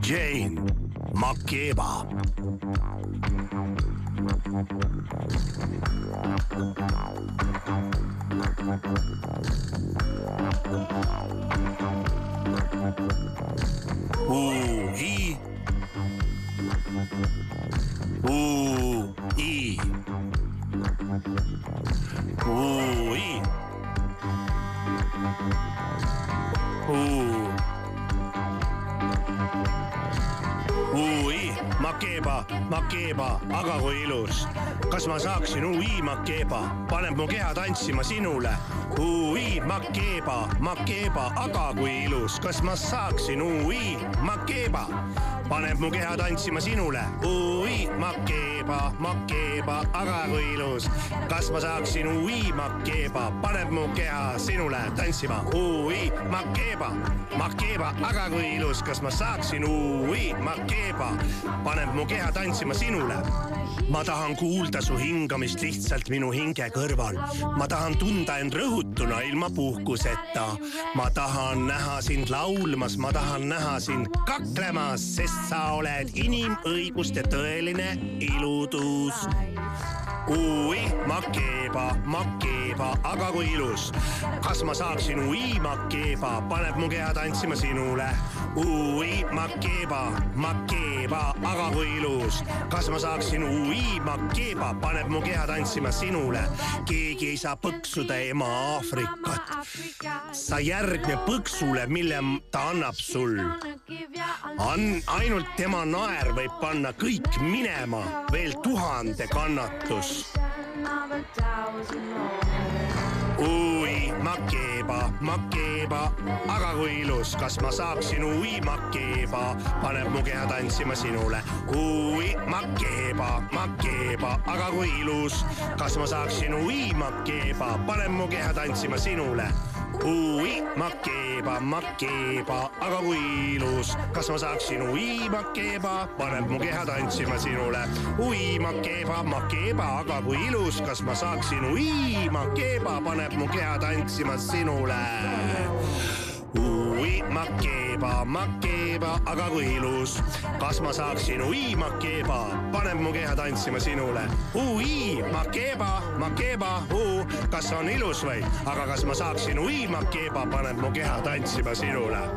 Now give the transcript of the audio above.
Jane Makeba. U-I. U-I. U-I. Ui, Makeba, Makeba, aga kui ilus. Kas ma saaksin ui, Makeba, paneb mu keha tantsima sinule. Ui, Makeba, Makeba, aga kui ilus. Kas ma saaksin ui, Makeba, paneb mu keha tantsima sinule. Ui, Makeba, Makeba, aga kui ilus. Kas ma saaksin ui, Makeba, paneb mu keha sinule tantsima. Ui, Makeba, Makeba, aga kui ilus. Kas ma saaksin ui, Makeba, paneb mu keha tantsima sinule. Ma tahan kuulda su hingamist lihtsalt minu hinge kõrval. Ma tahan tunda end rõhutuna ilma puhkuseta. Ma tahan näha sind laulmas, ma tahan näha sind kaklemas, sest sa oled inimõiguste tõeline ilutus. Ui, Makeba, Makeba, aga kui ilus. Kas ma saaksin ui, Makeba, paneb mu keha tantsima sinule. Ui, Makeba, Makeba, aga kui ilus. Kas ma saaksin ui, Makeba, paneb mu keha tantsima sinule. Keegi ei saa põksuda ema Aafrikat. Sa järgne põksule, mille ta annab sul. Ainult tema naer võib panna kõik minema, veel 1000 kannatus. Ui, Makeba, Makeba, aga kui ilus. Kas ma saaksin ui, Makeba, paneb mu keha tantsima sinule. Ui, Makeba, Makeba, aga kui ilus. Kas ma saaksin ui, Makeba, paneb mu keha tantsima sinule. Ui, Makeba, Makeba, aga kui ilus. Kas ma saaksin ui, Makeba, paneb mu keha tantsima sinule. Ui, Makeba, Makeba, aga kui ilus. Kas ma saaksin ui, Makeba, paneb mu keha tantsima sinule. Ui, Makeba, Makeba, aga kui ilus. Kas ma saaksin ui, Makeba, paneb mu keha tantsima sinule. Ui, Makeba, Makeba, kas on ilus või? Aga kas ma saaksin ui, Makeba, paneb mu keha tantsima sinule.